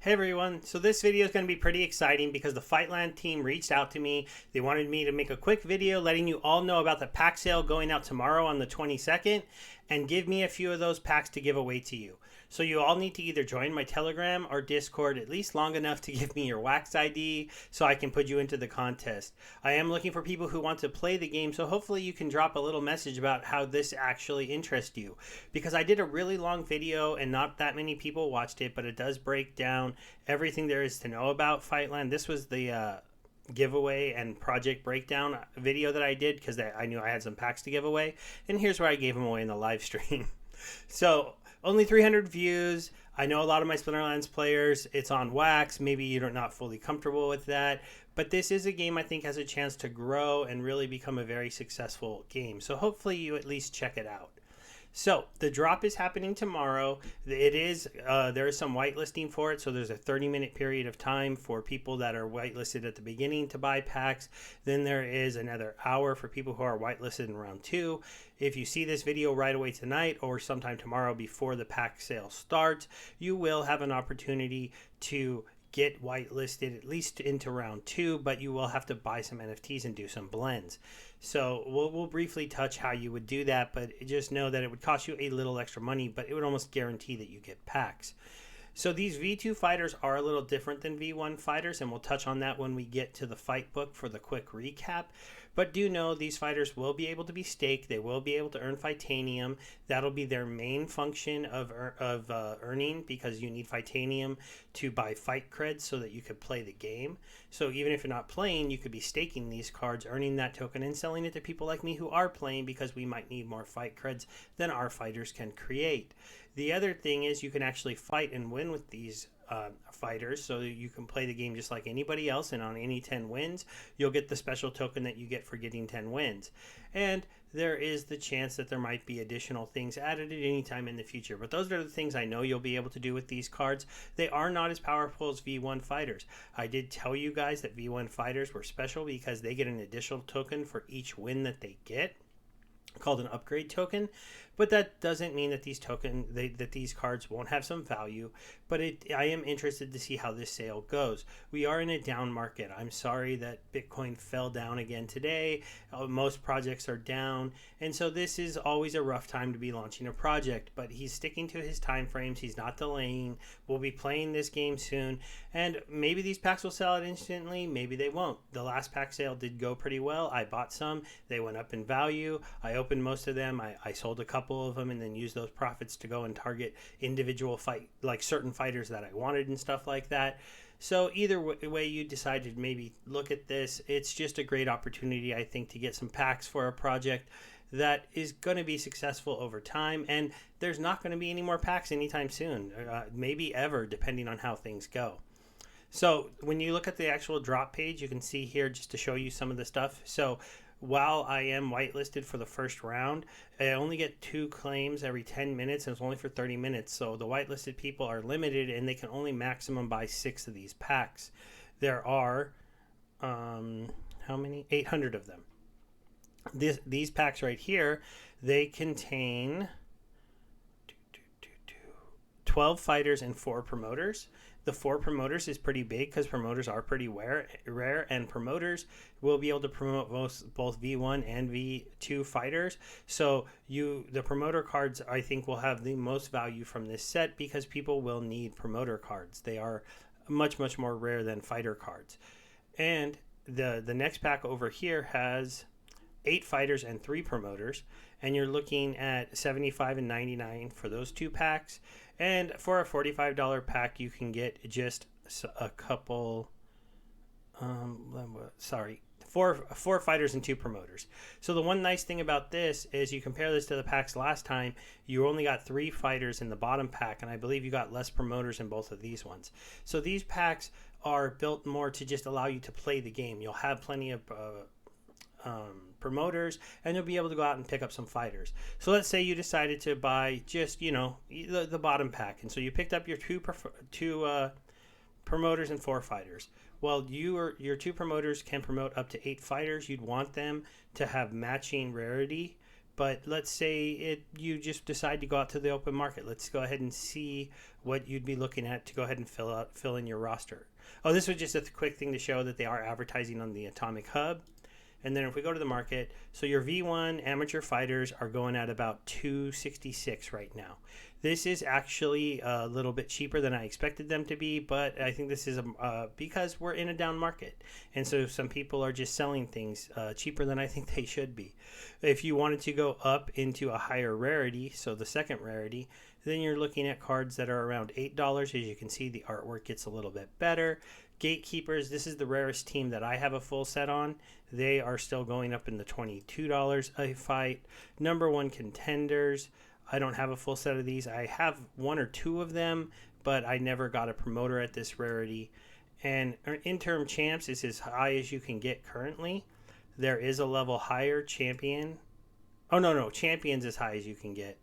Hey everyone, so this video is going to be pretty exciting because the Fightland team reached out to me. They wanted me to make a quick video letting you all know about the pack sale going out tomorrow on the 22nd and give me a few of those packs to give away to you. So you all need to either join my Telegram or Discord at least long enough to give me your Wax ID so I can put you into the contest. I am looking for people who want to play the game, so hopefully you can drop a little message about how this actually interests you. Because I did a really long video and not that many people watched it, but it does break down everything there is to know about Fightland. This was the giveaway and project breakdown video that I did because I knew I had some packs to give away, and here's where I gave them away in the live stream. So only 300 views. I know a lot of my Splinterlands players, it's on Wax. Maybe you're not fully comfortable with that, but this is a game I think has a chance to grow and really become a very successful game. So hopefully you at least check it out. So the drop is happening tomorrow. It is there is some whitelisting for it, so there's a 30-minute period of time for people that are whitelisted at the beginning to buy packs. Then there is another hour for people who are whitelisted in round 2. If you see this video right away tonight or sometime tomorrow before the pack sale starts, you will have an opportunity to get whitelisted at least into round 2, but you will have to buy some NFTs and do some blends. So we'll briefly touch how you would do that, but just know that it would cost you a little extra money, but it would almost guarantee that you get packs. So these V2 fighters are a little different than V1 fighters, and we'll touch on that when we get to the fight book for the quick recap. But do know these fighters will be able to be staked. They will be able to earn Fightanium. That'll be their main function of earning, because you need Fightanium to buy fight creds so that you could play the game. So even if you're not playing, you could be staking these cards, earning that token, and selling it to people like me who are playing, because we might need more fight creds than our fighters can create. The other thing is you can actually fight and win with these fighters, so you can play the game just like anybody else, and on any 10 wins you'll get the special token that you get for getting 10 wins. And there is the chance that there might be additional things added at any time in the future, but those are the things I know you'll be able to do with these cards. They are not as powerful as V1 fighters. I did tell you guys that V1 fighters were special because they get an additional token for each win that they get, called an upgrade token, but that doesn't mean that these cards won't have some value. But I am interested to see how this sale goes. We are in a down market. I'm sorry that Bitcoin fell down again today. Most projects are down, and so this is always a rough time to be launching a project, but he's sticking to his time frames. He's not delaying. We'll be playing this game soon, and maybe these packs will sell out instantly, maybe they won't. The last pack sale did go pretty well. I bought some. They went up in value. I opened most of them. I sold a couple of them and then used those profits to go and target individual certain fighters that I wanted and stuff like that. So either way you decide to maybe look at this, it's just a great opportunity, I think, to get some packs for a project that is going to be successful over time. And there's not going to be any more packs anytime soon, maybe ever, depending on how things go. So when you look at the actual drop page, you can see here, just to show you some of the stuff. So while I am whitelisted for the first round, I only get 2 claims every 10 minutes, and it's only for 30 minutes. So the whitelisted people are limited, and they can only maximum buy 6 of these packs. There are, how many? 800 of them. These packs right here, they contain 12 fighters and 4 promoters. The 4 promoters is pretty big because promoters are pretty rare, and promoters will be able to promote both V1 and V2 fighters. So the promoter cards, I think, will have the most value from this set because people will need promoter cards. They are much, much more rare than fighter cards. And the next pack over here has 8 fighters and 3 promoters, and you're looking at $75 and $99 for those 2 packs. And for a $45 pack, you can get just a couple, four fighters and 2 promoters. So the one nice thing about this is you compare this to the packs last time, you only got 3 fighters in the bottom pack, and I believe you got less promoters in both of these ones. So these packs are built more to just allow you to play the game. You'll have plenty of promoters, and you'll be able to go out and pick up some fighters. So let's say you decided to buy just, the bottom pack, and so you picked up your two promoters and 4 fighters. Well, your 2 promoters can promote up to 8 fighters. You'd want them to have matching rarity, But let's say you just decide to go out to the open market. Let's go ahead and see what you'd be looking at to go ahead and fill in your roster. Oh, this was just a quick thing to show that they are advertising on the Atomic Hub. And then if we go to the market, so your V1 amateur fighters are going at about 266 right now. This is actually a little bit cheaper than I expected them to be, but I think this is because we're in a down market. And so some people are just selling things cheaper than I think they should be. If you wanted to go up into a higher rarity, so the second rarity, then you're looking at cards that are around $8. As you can see, the artwork gets a little bit better. Gatekeepers, this is the rarest team that I have a full set on. They are still going up in the $22 a fight. Number one contenders, I don't have a full set of these. I have one or two of them, but I never got a promoter at this rarity. And interim champs is as high as you can get currently. There is a level higher, champion. Oh, no, champion's as high as you can get.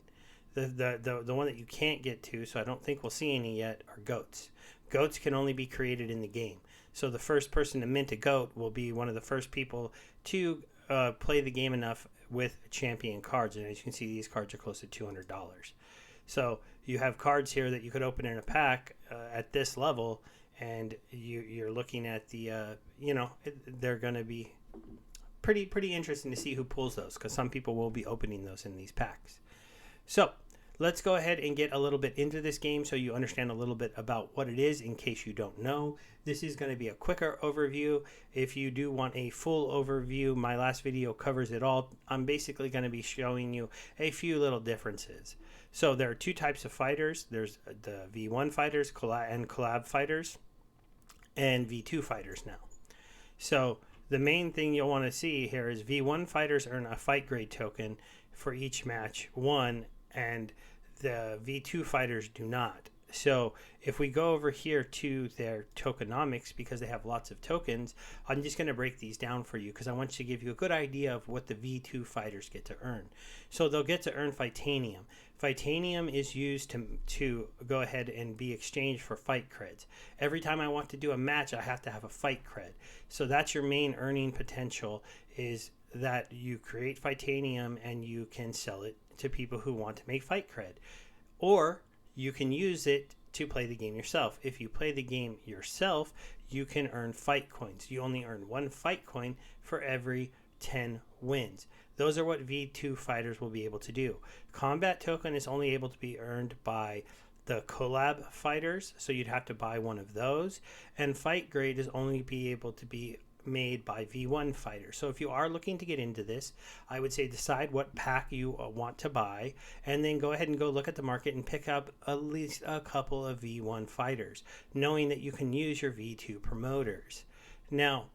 The one that you can't get to, so I don't think we'll see any yet, are goats. Goats can only be created in the game. So the first person to mint a goat will be one of the first people to play the game enough with champion cards. And as you can see, these cards are close to $200. So you have cards here that you could open in a pack at this level, and you're looking at the, they're going to be pretty interesting to see who pulls those, because some people will be opening those in these packs. So let's go ahead and get a little bit into this game so you understand a little bit about what it is in case you don't know. This is going to be a quicker overview. If you do want a full overview, my last video covers it all. I'm basically going to be showing you a few little differences. So there are two types of fighters. There's the V1 fighters and collab fighters, and V2 fighters now. So the main thing you'll want to see here is V1 fighters earn a fight grade token for each match won, and the V2 fighters do not. So if we go over here to their tokenomics, because they have lots of tokens, I'm just going to break these down for you because I want you to give you a good idea of what the V2 fighters get to earn. So they'll get to earn Fightanium. Fightanium is used to go ahead and be exchanged for fight creds. Every time I want to do a match, I have to have a fight cred. So that's your main earning potential, is that you create Fightanium and you can sell it to people who want to make fight cred. Or you can use it to play the game yourself. If you play the game yourself, you can earn fight coins. You only earn one fight coin for every 10 wins. Those are what V2 fighters will be able to do. Combat token is only able to be earned by the collab fighters, so you'd have to buy one of those. And fight grade is only be able to be made by V1 fighters. So if you are looking to get into this, I would say decide what pack you want to buy, and then go ahead and go look at the market and pick up at least a couple of V1 fighters, knowing that you can use your V2 promoters. Now,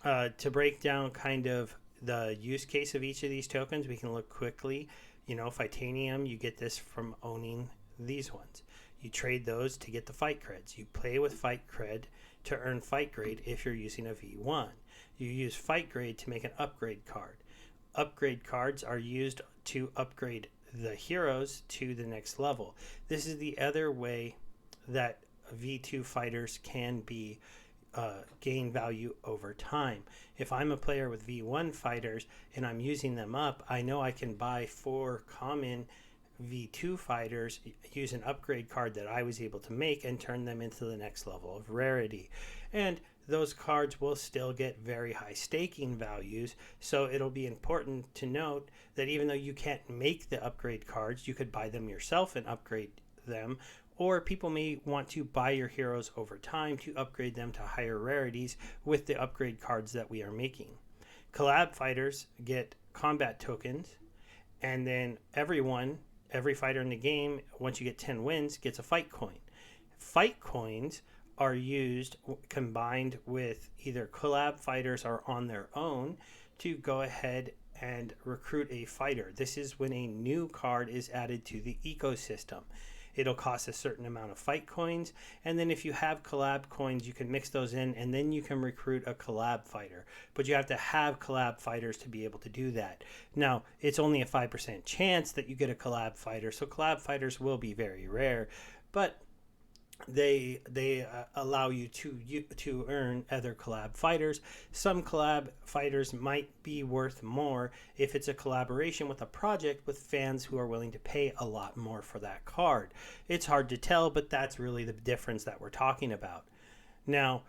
to break down kind of the use case of each of these tokens, we can look quickly. Fightanium, you get this from owning these ones. You trade those to get the fight creds. You play with fight cred to earn fight grade if you're using a V1. You use fight grade to make an upgrade card. Upgrade cards are used to upgrade the heroes to the next level. This is the other way that V2 fighters can be gain value over time. If I'm a player with V1 fighters and I'm using them up, I know I can buy 4 common V2 fighters, use an upgrade card that I was able to make, and turn them into the next level of rarity. And those cards will still get very high staking values, so it'll be important to note that even though you can't make the upgrade cards, you could buy them yourself and upgrade them, or people may want to buy your heroes over time to upgrade them to higher rarities with the upgrade cards that we are making. Collab fighters get combat tokens, and then every fighter in the game, once you get 10 wins, gets a fight coin. Fight coins are used combined with either collab fighters or on their own to go ahead and recruit a fighter. This is when a new card is added to the ecosystem. It'll cost a certain amount of fight coins, and then if you have collab coins, you can mix those in, and then you can recruit a collab fighter. But you have to have collab fighters to be able to do that. Now, it's only a 5% chance that you get a collab fighter, so collab fighters will be very rare, but they allow you to earn other collab fighters. Some collab fighters might be worth more if it's a collaboration with a project with fans who are willing to pay a lot more for that card. It's hard to tell, but that's really the difference that we're talking about. Now,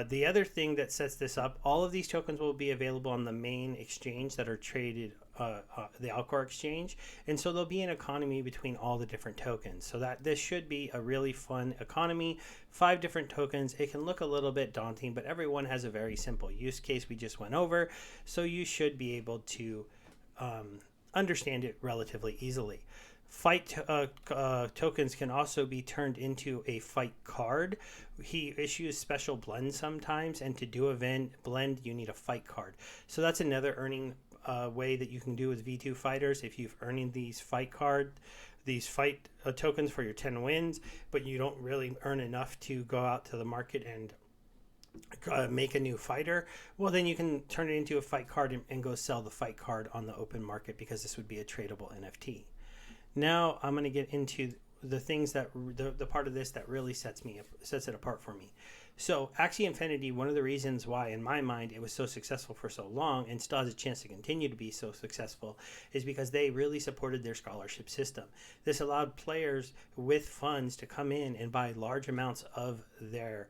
the other thing that sets this up, all of these tokens will be available on the main exchange that are traded, the Alcor exchange, and so there'll be an economy between all the different tokens. So that this should be a really fun economy. 5 different tokens. It can look a little bit daunting, but everyone has a very simple use case we just went over, so you should be able to understand it relatively easily. Fight tokens can also be turned into a fight card. He issues special blends sometimes, and to do a blend, you need a fight card. So that's another earning way that you can do with V2 fighters. If you've earning these fight tokens for your 10 wins, but you don't really earn enough to go out to the market and make a new fighter, well, then you can turn it into a fight card and go sell the fight card on the open market, because this would be a tradable NFT. Now I'm going to get into the things that the part of this that really sets it apart for me. So Axie Infinity, one of the reasons why in my mind it was so successful for so long and still has a chance to continue to be so successful, is because they really supported their scholarship system. This allowed players with funds to come in and buy large amounts of their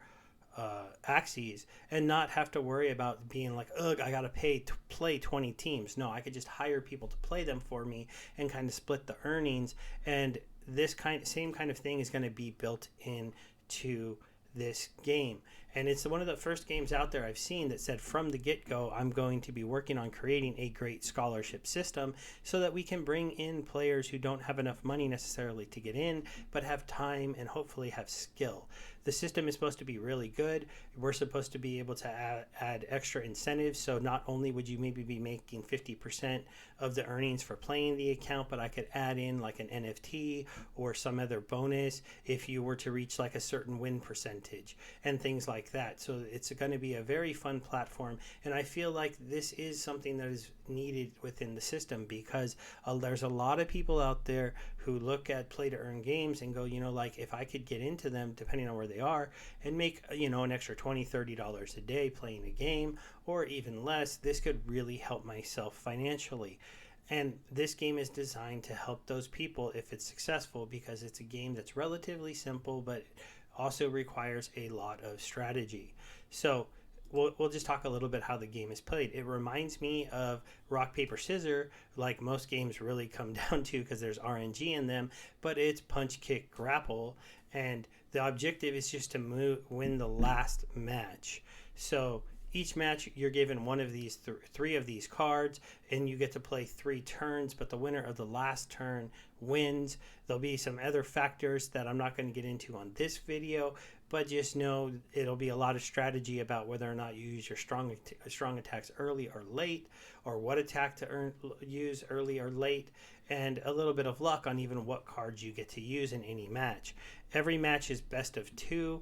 Axies and not have to worry about being like, ugh, I gotta pay to play 20 teams. No, I could just hire people to play them for me and kind of split the earnings. And this same kind of thing is going to be built into this game. And it's one of the first games out there I've seen that said from the get-go, I'm going to be working on creating a great scholarship system so that we can bring in players who don't have enough money necessarily to get in, but have time and hopefully have skill. The system is supposed to be really good. We're supposed to be able to add extra incentives. So not only would you maybe be making 50% of the earnings for playing the account, but I could add in like an NFT or some other bonus if you were to reach like a certain win percentage and things like that. So it's going to be a very fun platform. And I feel like this is something that is needed within the system, because there's a lot of people out there who look at play to earn games and go, like if I could get into them, depending on where they are, and make an extra $20-$30 a day playing a game, or even less, this could really help myself financially. And this game is designed to help those people if it's successful, because it's a game that's relatively simple but also requires a lot of strategy. So we'll just talk a little bit how the game is played. It reminds me of rock, paper, scissors, like most games really come down to, because there's RNG in them, but it's punch, kick, grapple, and the objective is just to win the last match. So each match you're given one of these 3 of these cards, and you get to play 3 turns, but the winner of the last turn wins. There'll be some other factors that I'm not going to get into on this video, but just know it'll be a lot of strategy about whether or not you use your strong attacks early or late, or what attack to use early or late, and a little bit of luck on even what cards you get to use in any match. Every match is best of 2,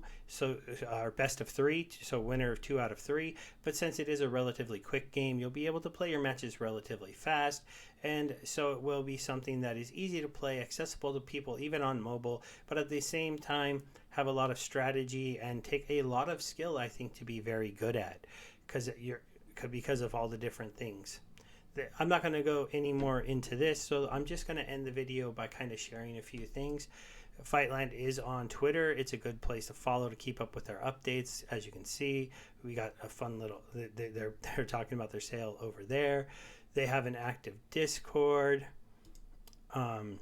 or best of 3, so winner of 2 out of 3. But since it is a relatively quick game, you'll be able to play your matches relatively fast, and so it will be something that is easy to play, accessible to people even on mobile, but at the same time have a lot of strategy and take a lot of skill, I think, to be very good at, because of all the different things. I'm not going to go any more into this, so I'm just going to end the video by kind of sharing a few things. Fightland is on Twitter. It's a good place to follow to keep up with their updates. As you can see, we got a fun little, they're talking about their sale over there. They have an active Discord, and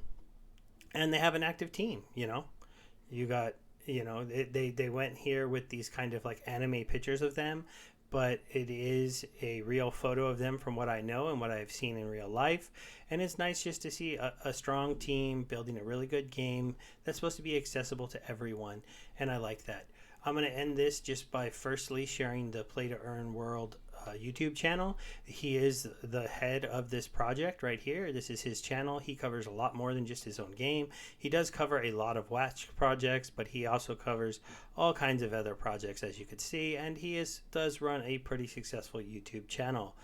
they have an active team. You got, they went here with these kind of like anime pictures of them, but it is a real photo of them from what I know and what I've seen in real life. And it's nice just to see a strong team building a really good game that's supposed to be accessible to everyone, and I like that. I'm going to end this just by firstly sharing the Play to Earn World YouTube channel. He is the head of this project right here. This is his channel. He covers a lot more than just his own game. He does cover a lot of Watch projects, but he also covers all kinds of other projects, as you could see, and he does run a pretty successful YouTube channel.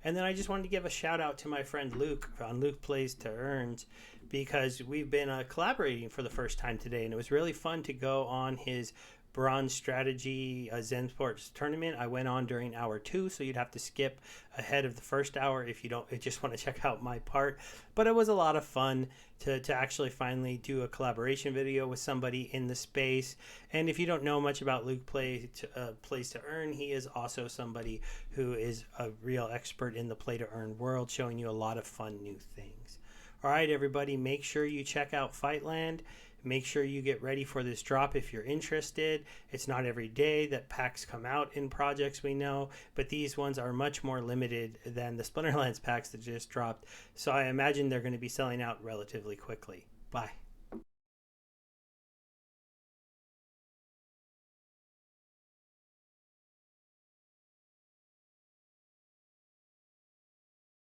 And then I just wanted to give a shout out to my friend Luke on Luke Plays to Earns, because we've been collaborating for the first time today, and it was really fun to go on his Bronze Strategy Zen Sports tournament. I went on during hour 2, so you'd have to skip ahead of the first hour if you don't just want to check out my part. But it was a lot of fun to actually finally do a collaboration video with somebody in the space. And if you don't know much about Luke Plays to Earn, he is also somebody who is a real expert in the play to earn world, showing you a lot of fun new things. All right, everybody, make sure you check out Fightland. Make sure you get ready for this drop if you're interested. It's not every day that packs come out in projects, we know, but these ones are much more limited than the Splinterlands packs that just dropped. So I imagine they're going to be selling out relatively quickly. Bye.